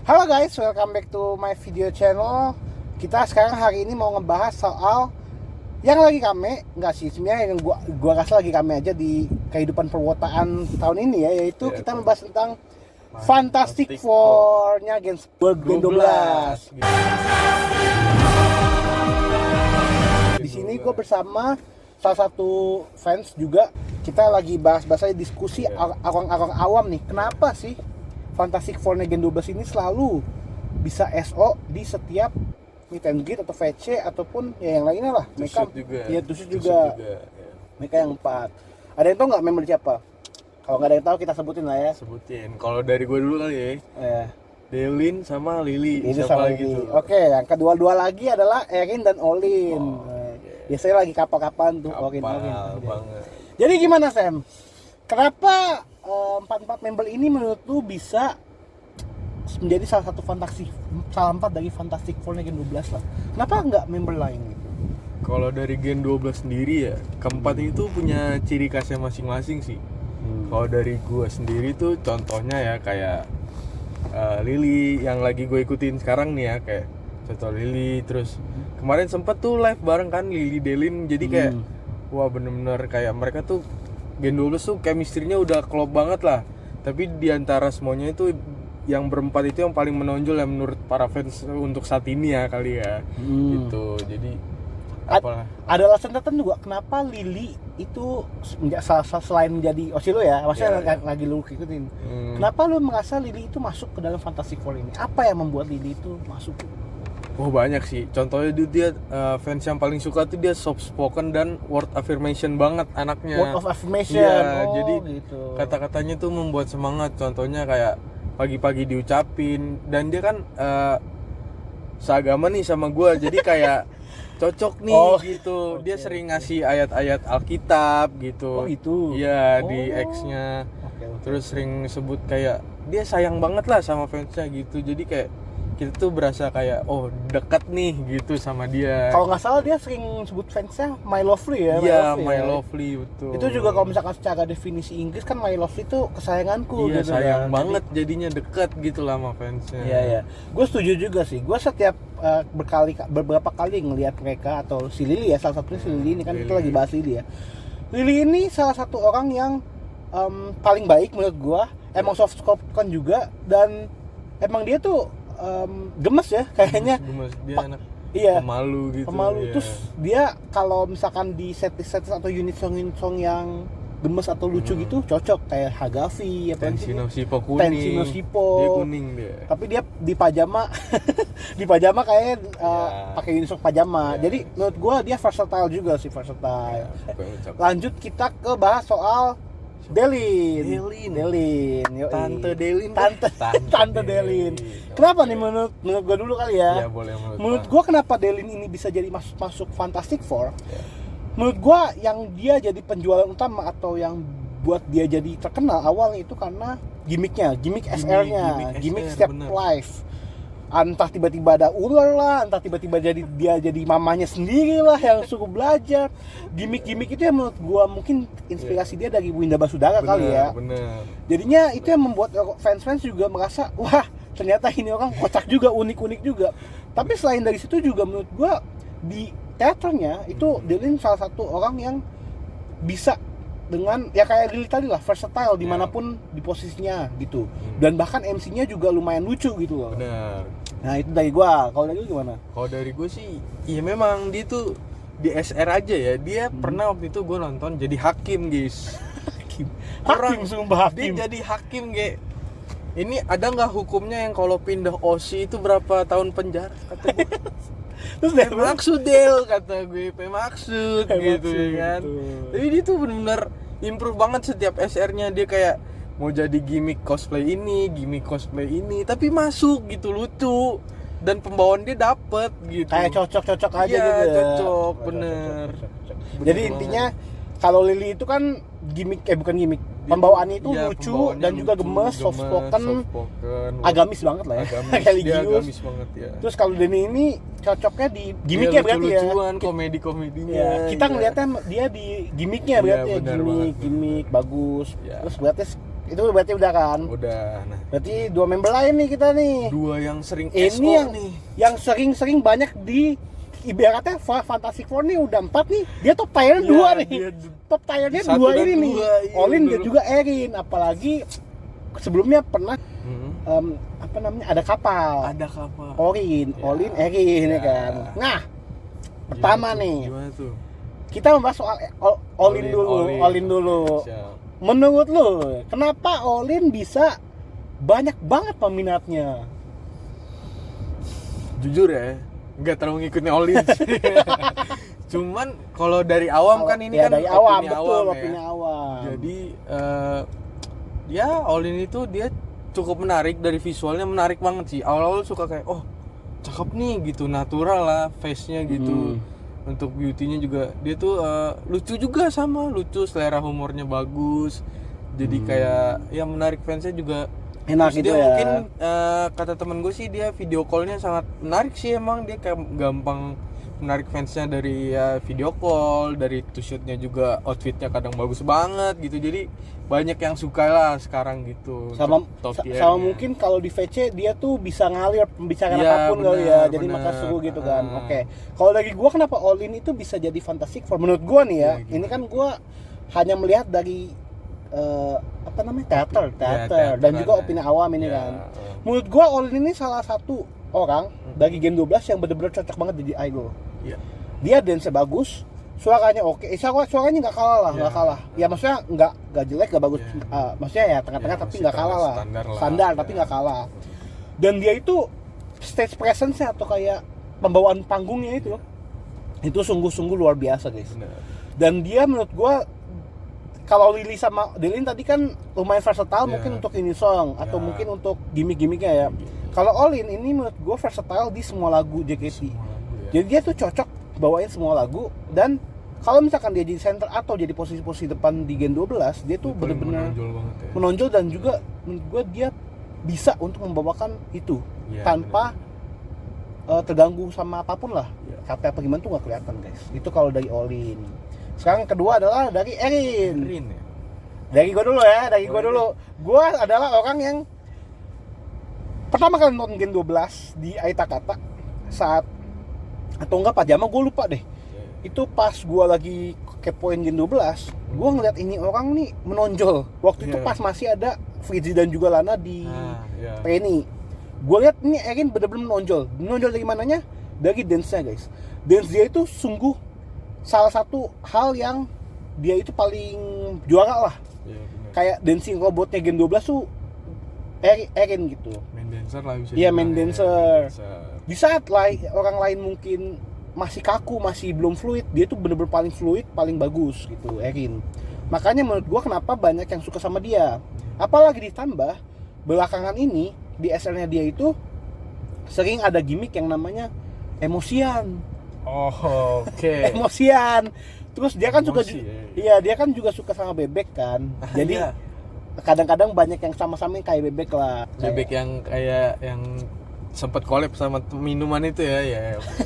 Halo guys, welcome back to my video channel. Kita sekarang hari ini mau ngebahas soal yang lagi rame, enggak sih, sebenarnya yang gua rasa lagi rame aja di kehidupan perwotaan tahun ini ya, yaitu kita membahas tentang Fantastic Four-nya Gen 12. Di sini gue bersama salah satu fans juga. Kita lagi bahas-bahas aja, diskusi orang-orang awam nih. Kenapa sih Fantastic Four-nya Gen 12 ini selalu bisa SO di setiap meet and greet atau VC ataupun ya yang lainnya lah. Mereka ya tusuk juga. Ya. Mereka yang 4. Ada yang tahu nggak member siapa? Kalau nggak ada yang tahu kita sebutin lah ya. Sebutin. Kalau dari gue dulu kali ya. Delin sama Lily. Ini sama lagi tuh. Oke, yang kedua-dua lagi adalah Erin dan Olin. Biasanya lagi kapal-kapalan tuh Olin. Banget. Jadi gimana Sam? Kenapa 4 member ini menurut lu bisa menjadi salah empat dari Fantastic Four Gen 12 lah? Kenapa nggak member lain gitu? Kalau dari Gen 12 sendiri ya, keempat itu punya ciri khasnya masing-masing sih. Kalau dari gue sendiri tuh contohnya ya kayak Lily yang lagi gue ikutin sekarang nih ya, kayak contoh Lily. Terus kemarin sempet tuh live bareng kan Lily Delin, jadi kayak wah bener-bener kayak mereka tuh Gen 12 tuh chemistry-nya udah klop banget lah. Tapi diantara semuanya itu yang berempat itu yang paling menonjol ya menurut para fans untuk saat ini ya kali ya. Gitu. Jadi ada alasan tertentu juga kenapa Lily itu selain menjadi Osilo ya, maksudnya lagi lu ikutin. Kenapa lu merasa Lily itu masuk ke dalam Fantastic Four ini? Apa yang membuat Lily itu masuk? Oh banyak sih. Contohnya dia fans yang paling suka tuh dia soft spoken dan word affirmation banget anaknya. Word of affirmation. Iya, jadi gitu. Kata-katanya tuh membuat semangat. Contohnya kayak pagi-pagi diucapin, dan dia kan seagama nih sama gue, jadi kayak cocok nih gitu. Dia sering ngasih ayat-ayat Alkitab gitu. Oh itu. Iya, di X-nya. Terus sering sebut kayak dia sayang banget lah sama fansnya gitu. Jadi kayak kita tuh berasa kayak dekat nih gitu sama dia. Kalau nggak salah dia sering sebut fansnya My Lovely ya. Iya, My Lovely betul. Itu juga kalau misalkan secara definisi Inggris kan My Lovely itu kesayanganku. Iya, gitu sayang kan. banget jadinya dekat gitu lah sama fansnya. Iya. Gue setuju juga sih. Gue setiap beberapa kali ngelihat mereka, atau si Lily ya, salah satunya si Lily ini kan kita lagi bahas Lily ya. Lily ini salah satu orang yang paling baik menurut gue. Emang soft spoken juga, dan emang dia tuh gemes ya kayaknya. Gemes. Dia anak pemalu gitu. Iya. Terus dia kalau misalkan di set atau unit song yang gemes atau lucu gitu cocok, kayak Hagafi ya, Tensino Sipo kuning. Dia kuning dia. Tapi dia di pajama di pajama kayaknya pakai unit song pajama. Jadi menurut gua dia versatile juga sih, versatile. Lanjut kita ke bahas soal Delin. Tante Delin. Tante Delin. Kenapa nih menurut gue dulu kali ya? Iya, boleh menurut gue kenapa Delin ini bisa jadi masuk Fantastic Four? Menurut gue yang dia jadi penjualan utama atau yang buat dia jadi terkenal awalnya itu karena gimmick SR-nya, gimmick setiap live. Entah tiba-tiba ada ular lah, entah tiba-tiba dia jadi mamanya sendiri lah yang suruh belajar. Gimmick itu yang menurut gua mungkin inspirasi dia dari Winda Basudara kali ya. Bener. Jadinya itu yang membuat fans juga merasa, wah ternyata ini orang kocak juga, unik-unik juga. Tapi selain dari situ juga menurut gua di teaternya itu Delin salah satu orang yang bisa dengan ya kayak Lily tadi lah, versatile dimanapun di posisinya gitu. Dan bahkan MC-nya juga lumayan lucu gitu loh. Benar. Nah itu dari gua. Kalau dari lu gimana? Kalau dari gue sih, ya memang dia tuh di SR aja ya. Dia pernah waktu itu gue nonton jadi hakim guys. Hakim sumpah hakim. Dia jadi hakim kayak. Ini ada nggak hukumnya yang kalau pindah OSI itu berapa tahun penjara? Kata gue. Terus maksud Del, kata gue maksud gitu kan. Tapi dia tuh benar-benar improve banget setiap SR-nya. Dia kayak mau jadi gimmick cosplay ini, tapi masuk gitu, lucu, dan pembawaan dia dapet gitu. Kayak cocok aja gitu. Iya, cocok, bener. Jadi intinya kalau Lily itu kan gimmick, bukan gimmick, pembawaannya itu lucu dan juga gemes, soft spoken, agamis banget lah ya. Agamis banget ya. Terus kalau Denny ini cocoknya di gimmicknya berarti ya. Lucu-lucuan, komedi-komedinya. Ya, kita ngeliatnya dia di gimmicknya berarti ya, gimmick bagus. Terus berarti Itu berarti udah kan? Udah. Nah, Berarti 2 member lain nih kita nih. 2 yang sering Ini SO yang nih. yang sering-sering banyak di ibaratnya Fantastic Four nih udah 4 nih. Dia top tier 2 Iya, nih. dia Top tiernya 2 1 dan ini nih. 2, iya, Olin dan bener. juga Erin, apalagi sebelumnya pernah apa namanya? Ada kapal. Ada kapal. Olin, Ya. Olin, Erin ya Ya. kan. Nah, pertama Gimana tuh? nih. Gimana tuh? Kita membahas soal Olin dulu. Olin dulu. Siap. Menurut lu, kenapa Olin bisa banyak banget peminatnya? Jujur ya, nggak terlalu ngikutin Olin sih. Cuman kalau dari awam kan ini ya, kan dari awam, opini betul, awam opini ya. awam. Jadi ya Olin itu dia cukup menarik, dari visualnya menarik banget sih. Awal-awal suka kayak oh cakep nih gitu, natural lah face-nya gitu. Untuk beauty-nya juga dia tuh lucu juga, sama lucu, selera humornya bagus. Jadi kayak ya menarik fansnya juga. Enak Terus gitu dia ya. mungkin kata temen gue sih dia video call-nya sangat menarik sih, emang dia kayak gampang menarik fansnya dari video call, dari to shoot-nya juga outfitnya kadang bagus banget gitu. Jadi banyak yang suka lah sekarang gitu. Sama Top tier-nya. sama mungkin kalau di VC dia tuh bisa ngalir pembicaraan Iya, apapun kali benar, ya. Jadi benar. maka seru gitu kan. Oke. Kalau dari gua kenapa Olin itu bisa jadi Fantastic Four? Menurut gua nih ya, Iya, ini kan gua hanya melihat dari apa namanya? teater teater dan juga ya. opini awam ini Ya, kan. Menurut gua Olin ini salah satu orang dari Gen 12 yang benar-benar cocok banget jadi idol. Iya. Dia dance bagus, suaranya oke. Suaranya nggak kalah lah, nggak Ya. kalah. Ya maksudnya nggak jelek, nggak bagus. Ya. Maksudnya ya tengah-tengah Ya, tapi masih nggak kalah lah. standar lah. Tapi Ya. nggak kalah. Dan dia itu stage presence-nya atau kayak pembawaan panggungnya itu sungguh-sungguh luar biasa guys. Benar. Dan dia menurut gua kalau Lily sama Delin tadi kan lumayan versatile, Ya. mungkin untuk ini song atau Ya. mungkin untuk gimmick-gimmicknya ya. Kalau Olin ini menurut gua versatile di semua lagu JKT. Semua lagu ya. Jadi dia tuh cocok bawain semua lagu, dan kalau misalkan dia jadi center atau jadi posisi-posisi depan di Gen 12, dia tuh Paling bener-bener menonjol banget ya. menonjol, dan juga menurut gue dia bisa untuk membawakan itu Iya, tanpa terganggu sama apapun lah. Iya. Capek apa gimana tuh nggak kelihatan guys. Itu kalau dari Olin. Sekarang kedua adalah dari Erin. Erin ya. Dari gue dulu ya, Gue adalah orang yang pertama kali nonton Gen 12 di Aita Kata saat, atau enggak pajama gue lupa deh. Itu pas gue lagi kepoin Gen 12, gue ngeliat ini orang nih menonjol. Waktu itu Iya. pas masih ada Fritzi dan juga Lana di Ya. trainee. Gue lihat ini Erin bener-bener menonjol. Menonjol dari mananya? Dari dance-nya guys. Dance dia itu sungguh salah satu hal yang dia itu paling juara lah. Iya, benar. Kayak dancing robotnya Gen 12 tuh Erin gitu. Main dancer lah bisa. Iya, dibilang main ya. dancer. Dancer. Di saat orang lain mungkin masih kaku, masih belum fluid, dia tuh bener-bener paling fluid, paling bagus gitu, Erin. Makanya menurut gua kenapa banyak yang suka sama dia. Apalagi ditambah belakangan ini di SL-nya dia itu sering ada gimmick yang namanya emosian. Oh, oke. Emosian. Terus dia kan suka Emosi, ya. iya, dia kan juga suka sama bebek kan. Jadi Iya. kadang-kadang banyak yang sama-sama kayak bebek lah. Bebek yang kayak yang sempat collab sama minuman itu ya, ya.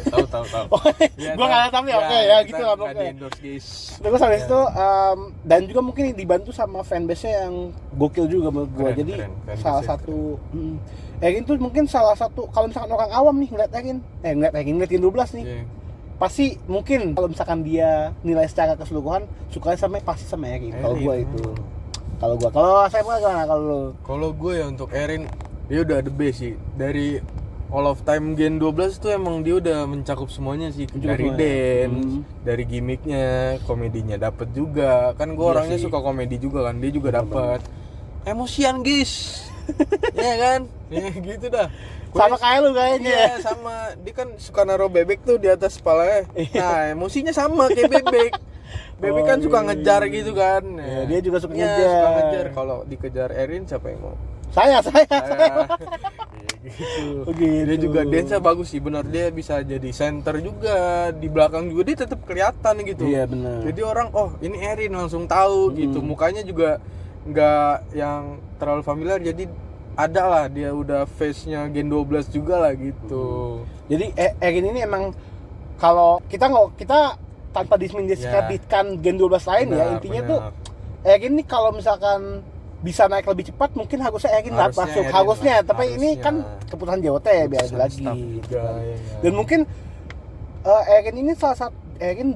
Tahu. Oh, Ya, gua nggak tahu tapi oke ya kita gitu lah nggak pokoknya. di-endorse, guys. Terus habis Ya. itu dan juga mungkin dibantu sama fanbase-nya yang gokil juga menurut gua. Keren, Jadi keren. Fanbase-nya salah satu Erin tuh mungkin salah satu, kalau misalkan orang awam nih ngeliat Erin, ngeliat Gen 12 nih, Iya. pasti mungkin kalau misalkan dia nilai secara keseluruhan sukanya pasti sama Erin. Kalau gua Erin, itu. Kalau saya gimana kalau lu? Kalau gue ya untuk Erin, dia udah the best sih. Dari All of Time Gen 12 tuh emang dia udah mencakup semuanya sih. Mencakup Dari semuanya. dance, dari gimmicknya, komedinya dapet juga. Kan gue Iya orangnya sih. suka komedi juga kan, dia juga dapet. Emosian guys. Iya kan? Ya gitu dah. Sama kayak lu kayaknya. Iya sama, dia kan suka naruh bebek tuh di atas kepalanya. Nah emosinya sama kayak bebek. Bebek kan suka ngejar gitu kan. Iya, dia juga suka Iya, ngejar. suka ngejar. Kalau dikejar Erin siapa yang mau? Saya. Iya, gitu. Begitu. Dia juga dance-nya bagus sih, benar, dia bisa jadi center juga, di belakang juga dia tetap kelihatan gitu. Iya, benar. Jadi orang oh ini Erin langsung tahu gitu, mukanya juga nggak yang terlalu familiar, jadi ada lah dia udah face-nya Gen 12 juga lah gitu. Jadi Erin ini emang kalau kita tanpa diskreditkan Gen 12 lain ya, Benar, intinya benar. tuh Erin ini kalau misalkan bisa naik lebih cepat, mungkin harusnya Erin lah masuk, harusnya, tapi ini kan keputusan JOT biar lagi gitu kan. Dan mungkin Erin ini salah satu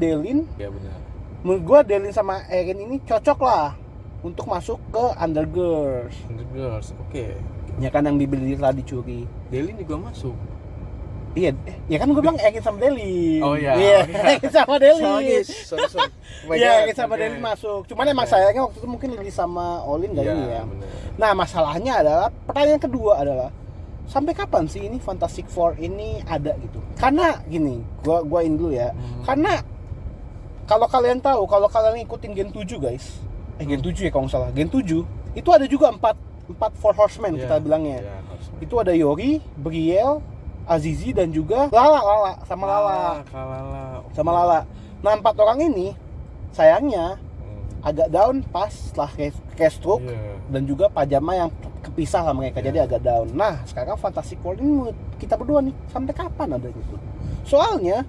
Delin ya benar. Menurut gua Delin sama Erin ini cocok lah untuk masuk ke Undergirls. Oke. Ya kan yang dibeli lah dicuri. Delin juga masuk. Iya, ya kan gue bilang Erin sama Delin. Oh iya. Erin sama Delin. Sorry. Iya, Erin sama Delin masuk. Cuman emang sayangnya waktu itu mungkin Lili sama Olin gak ini ya. Bener. Nah, masalahnya adalah pertanyaan kedua adalah sampai kapan sih ini Fantastic Four ini ada gitu? Karena gini, gua ini dulu ya. Karena kalau kalian tahu, kalau kalian ngikutin Gen 7 guys. Gen 7 ya kalau nggak salah. Gen 7 itu ada juga 4 Four Horsemen kita bilangnya. Itu ada Yori, Brielle, Azizi dan juga Lala. Nah 4 orang ini sayangnya agak down pas setelah Kestroke dan juga Pajama yang kepisah lah mereka, jadi agak down. Nah sekarang Fantastic Four ini menurut kita berdua nih sampai kapan ada gitu? Soalnya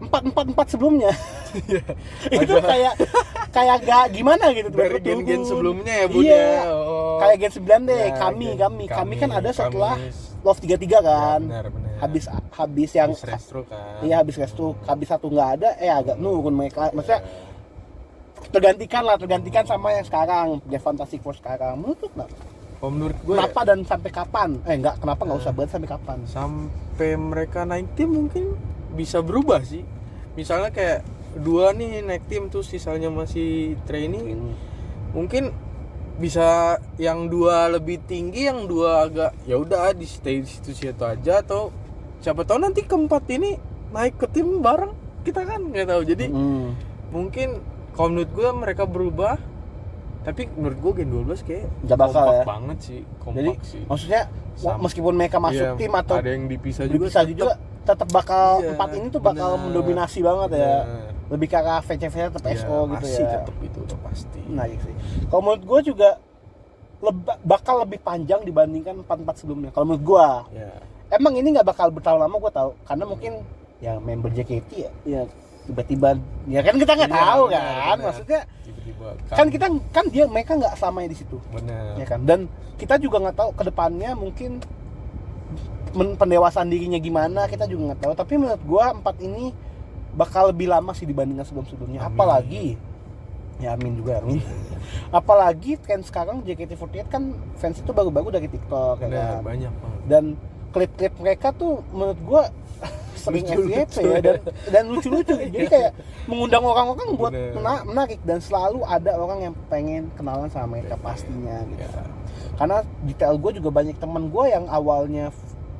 4 sebelumnya itu kayak gak gimana gitu dari gen sebelumnya ya Bun. Iya. Kayak Gen 9 deh, kami kan ada setelah Love 33 kan. Benar. Habis yang Restroke kan. Iya, habis Restroke, habis satu nggak ada, agak nurun mereka. Maksudnya tergantikan sama yang sekarang, The Fantastic Four sekarang. Menurut gue kenapa dan sampai kapan? Kenapa nggak usah buat sampai kapan? Sampai mereka naik tim mungkin bisa berubah sih. Misalnya kayak 2 nih naik tim tuh sisanya masih training. Mungkin bisa yang 2 lebih tinggi, yang 2 agak ya udah di stay di situ aja, atau siapa tahu nanti keempat ini naik ke tim bareng, kita kan nggak tahu. Jadi mungkin kalau menurut gue mereka berubah, tapi menurut gue Gen 12 kayak nggak bakal kompak ya. banget sih, Jadi, maksudnya meskipun mereka masuk tim atau ada yang dipisah juga tetap bakal 4 ini tuh bakal mendominasi banget ya. Lebih ke arah VC tetap SO gitu ya. Tetap itu udah pasti. Nah, gitu sih. Kalau menurut gue juga bakal lebih panjang dibandingkan 4 sebelumnya. Kalau menurut gue. Emang ini nggak bakal bertahun lama, gue tahu. Karena mungkin ya member JKT ya tiba-tiba ya kan kita nggak tahu kan. Maksudnya tiba-tiba kan mereka nggak selamanya di situ. Benar. Ya kan. Dan kita juga nggak tahu ke depannya mungkin pendewasaan dirinya gimana, kita juga nggak tahu. Tapi menurut gue 4 ini bakal lebih lama sih dibandingkan sebelum-sebelumnya. Apalagi ya amin. Apalagi kan sekarang JKT48 kan fans itu baru-baru dari TikTok ya kan. Banyak banget. Dan klip-klip mereka tuh menurut gua sering FYP ya, dan lucu-lucu. Jadi kayak mengundang orang-orang buat menarik, dan selalu ada orang yang pengen kenalan sama mereka pastinya gitu. Karena detail gua juga banyak teman gua yang awalnya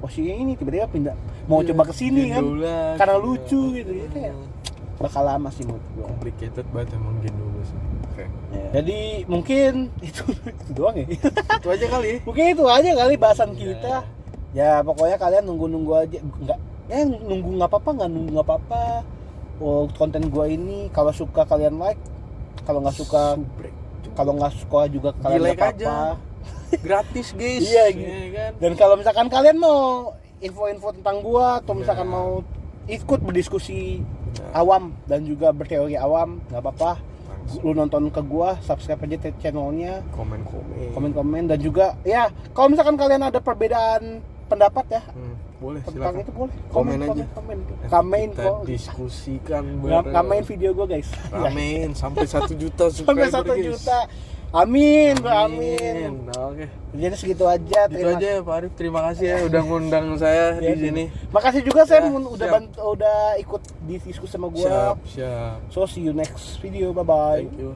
ini tiba-tiba pindah mau coba kesini kan karena lucu gitu ya, kayak bakal lama sih menurut gue. Complicated banget emang Gen 12 sih. Ya. Jadi mungkin itu doang ya. Itu aja kali. Mungkin itu aja kali bahasan kita. Ya pokoknya kalian nunggu aja, nunggu nggak apa-apa. Konten gue ini kalau suka kalian like, kalau nggak suka juga kalian nggak apa-apa. Gratis guys. Iya gitu. Kan? Dan kalau misalkan kalian mau info-info tentang gua atau misalkan mau ikut berdiskusi awam dan juga berteori awam, nggak apa-apa. Lu nonton ke gua, subscribe aja channelnya, komen dan juga ya kalau misalkan kalian ada perbedaan pendapat ya, boleh tentang itu boleh komen aja. Kita diskusikan bareng. Ramein video gua guys. Ramein sampai 1 juta subscriber. Sampai 1 juta. Amin. Oke. Jadi segitu aja. Itu aja ya Pak Arif. Terima kasih ya udah ngundang saya di sini. Makasih juga Sam udah ikut di diskusi sama gua. Siap. So see you next video. Bye bye. Thank you.